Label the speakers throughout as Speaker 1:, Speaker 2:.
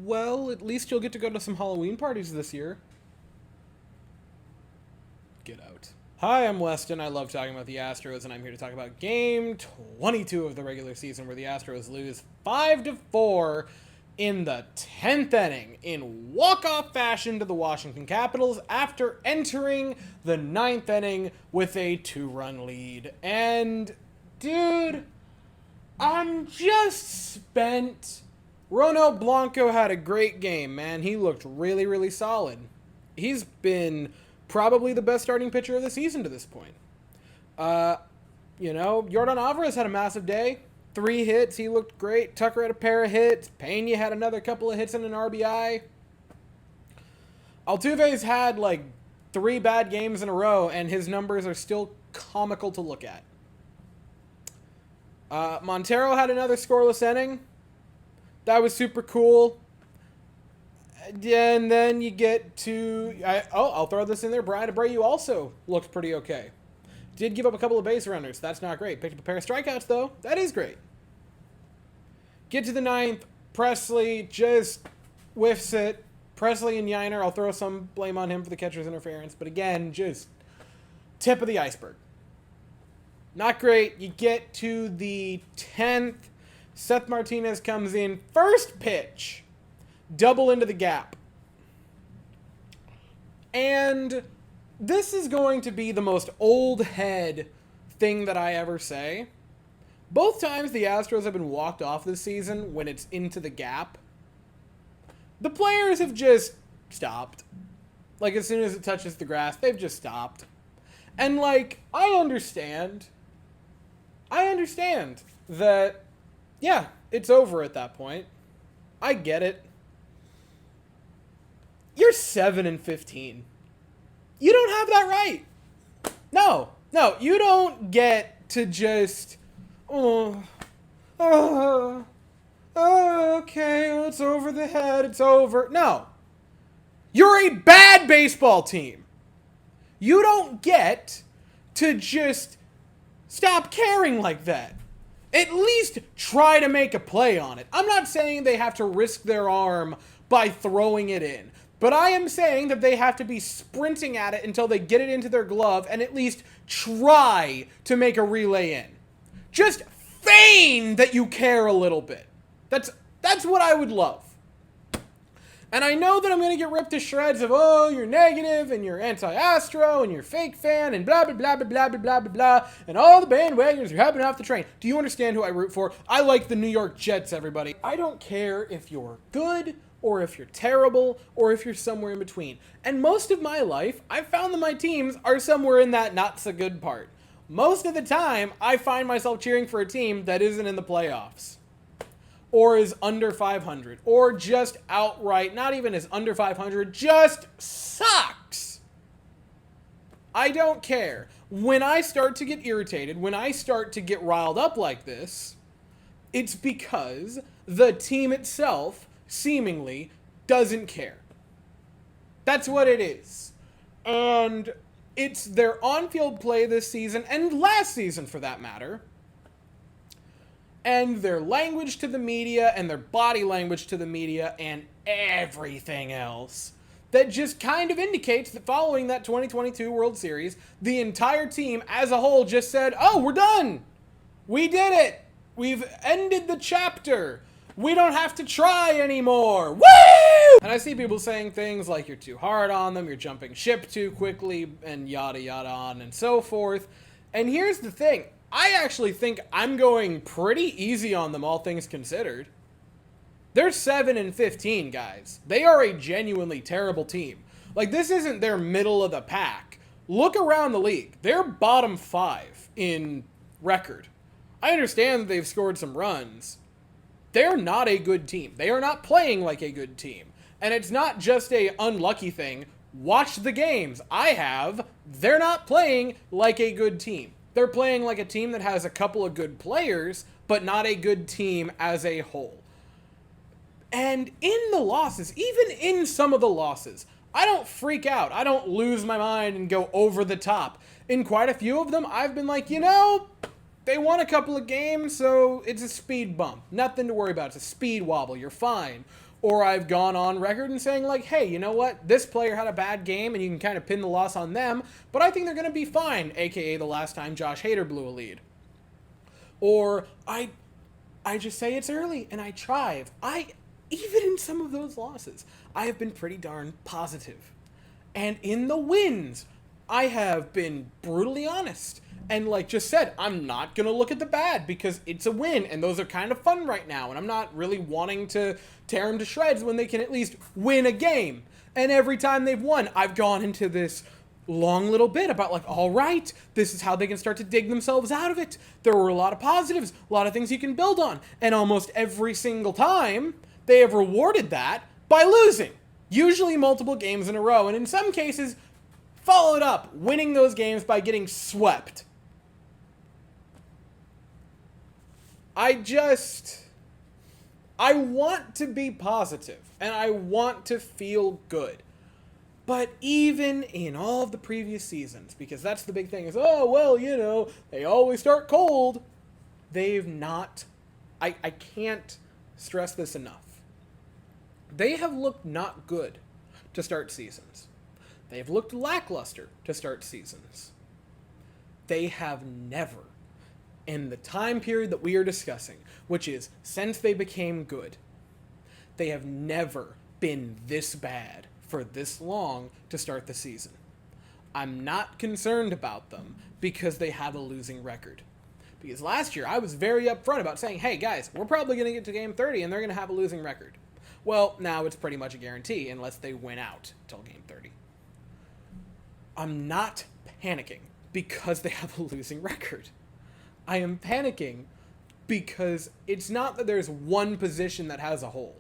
Speaker 1: Well, at least you'll get to go to some Halloween parties this year. Get out. Hi, I'm Weston. I love talking about the Astros, and I'm here to talk about Game 22 of the regular season, where the Astros lose 5-4 in the 10th inning in walk-off fashion to the Washington Capitals after entering the 9th inning with a 2-run lead. And, dude, I'm just spent. Ronel Blanco had a great game, man. He looked really, really solid. He's been probably the best starting pitcher of the season to this point. Yordan Alvarez had a massive day. 3 hits. He looked great. Tucker had a pair of hits. Pena had another couple of hits and an RBI. Altuve's had like 3 bad games in a row, and his numbers are still comical to look at. Montero had another scoreless inning. That was super cool. And then you get to... I'll throw this in there. Brian Abreu also looked pretty okay. Did give up a couple of base runners. That's not great. Picked up a pair of strikeouts, though. That is great. Get to the 9th. Presley just whiffs it. Presley and Yiner, I'll throw some blame on him for the catcher's interference. But again, just tip of the iceberg. Not great. You get to the 10th. Seth Martinez comes in. First pitch. Double into the gap. And this is going to be the most old head thing that I ever say. Both times the Astros have been walked off this season when it's into the gap, the players have just stopped. Like, as soon as it touches the grass, they've just stopped. And, like, I understand that, yeah, it's over at that point. I get it. You're 7-15. You don't have that right. No, you don't get to just, okay, it's over the head, it's over. No. You're a bad baseball team. You don't get to just stop caring like that. At least try to make a play on it. I'm not saying they have to risk their arm by throwing it in. But I am saying that they have to be sprinting at it until they get it into their glove and at least try to make a relay in. Just feign that you care a little bit. That's what I would love. And I know that I'm going to get ripped to shreds of, oh, you're negative and you're anti-Astro and you're fake fan and blah, blah, blah, blah, blah, blah, blah, blah, blah, and all the bandwagons are hopping off the train. Do you understand who I root for? I like the New York Jets, everybody. I don't care if you're good or if you're terrible, or if you're somewhere in between. And most of my life, I've found that my teams are somewhere in that not-so-good part. Most of the time, I find myself cheering for a team that isn't in the playoffs, or is under 500, or just outright, not even is under 500, just sucks. I don't care. When I start to get irritated, when I start to get riled up like this, it's because the team itself seemingly doesn't care. That's what it is. And it's their on-field play this season, and last season for that matter, and their language to the media, and their body language to the media, and everything else that just kind of indicates that following that 2022 World Series, the entire team as a whole just said, oh, we're done. We did it. We've ended the chapter. We don't have to try anymore. Woo! And I see people saying things like you're too hard on them, you're jumping ship too quickly, and yada yada on and so forth. And here's the thing. I actually think I'm going pretty easy on them, all things considered. They're 7-15, guys. They are a genuinely terrible team. Like, this isn't their middle of the pack. Look around the league. They're bottom 5 in record. I understand that they've scored some runs. They're not a good team. They are not playing like a good team. And it's not just a unlucky thing. Watch the games. I have. They're not playing like a good team. They're playing like a team that has a couple of good players, but not a good team as a whole. And in the losses, even in some of the losses, I don't freak out. I don't lose my mind and go over the top. In quite a few of them, I've been like, they won a couple of games, so it's a speed bump. Nothing to worry about. It's a speed wobble. You're fine. Or I've gone on record and saying like, hey, you know what? This player had a bad game and you can kind of pin the loss on them, but I think they're going to be fine, aka the last time Josh Hader blew a lead. Or I just say it's early and I try. Even in some of those losses, I have been pretty darn positive. And in the wins, I have been brutally honest and like just said, I'm not going to look at the bad because it's a win and those are kind of fun right now. And I'm not really wanting to tear them to shreds when they can at least win a game. And every time they've won, I've gone into this long little bit about like, all right, this is how they can start to dig themselves out of it. There were a lot of positives, a lot of things you can build on. And almost every single time they have rewarded that by losing. Usually multiple games in a row. And in some cases, followed up, winning those games by getting swept. I want to be positive, and I want to feel good. But even in all of the previous seasons, because that's the big thing is, oh, well, you know, they always start cold. They've not, I can't stress this enough. They have looked not good to start seasons. They've looked lackluster to start seasons. They have never, in the time period that we are discussing, which is since they became good, they have never been this bad for this long to start the season. I'm not concerned about them because they have a losing record. Because last year I was very upfront about saying, hey guys, we're probably going to get to game 30 and they're going to have a losing record. Well, now it's pretty much a guarantee unless they win out till game 30. I'm not panicking because they have a losing record. I am panicking because it's not that there's one position that has a hole.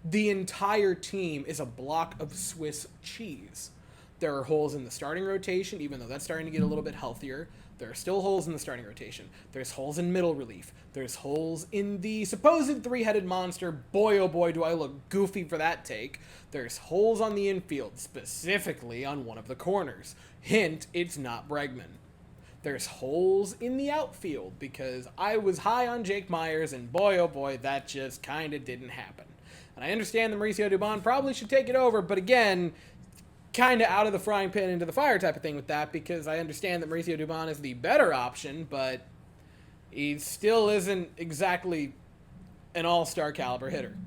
Speaker 1: The entire team is a block of Swiss cheese. There are holes in the starting rotation, even though that's starting to get a little bit healthier. There are still holes in the starting rotation. There's holes in middle relief. There's holes in the supposed three-headed monster. Boy, oh boy, do I look goofy for that take. There's holes on the infield, specifically on one of the corners. Hint, it's not Bregman. There's holes in the outfield because I was high on Jake Myers, and boy, oh boy, that just kind of didn't happen. And I understand that Mauricio Dubon probably should take it over, but again, kind of out of the frying pan into the fire type of thing with that, because I understand that Mauricio Dubon is the better option, but he still isn't exactly an all-star caliber hitter.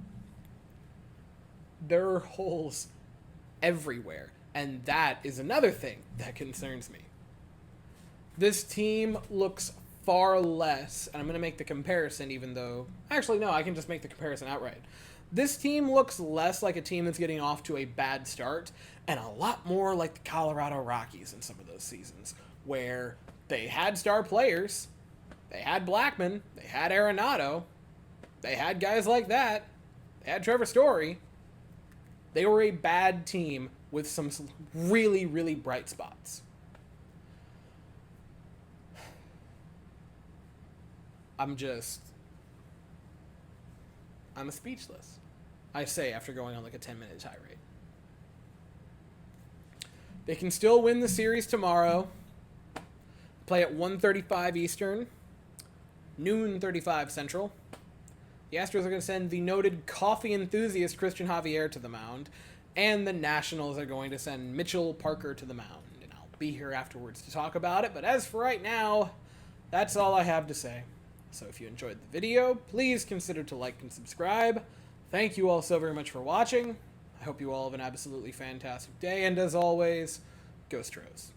Speaker 1: There are holes everywhere, and that is another thing that concerns me. This team looks far less, and I'm going to make the comparison even though... Actually, no, I can just make the comparison outright. This team looks less like a team that's getting off to a bad start and a lot more like the Colorado Rockies in some of those seasons, where they had star players, they had Blackmon, they had Arenado, they had guys like that, they had Trevor Story. They were a bad team with some really, really bright spots. I'm speechless. I say after going on like a 10-minute tirade. They can still win the series tomorrow. Play at 1:35 Eastern, noon 35 Central. The Astros are going to send the noted coffee enthusiast Christian Javier to the mound, and the Nationals are going to send Mitchell Parker to the mound. And I'll be here afterwards to talk about it, but as for right now, that's all I have to say. So if you enjoyed the video, please consider to like and subscribe. Thank you all so very much for watching. I hope you all have an absolutely fantastic day, and as always, go Astros.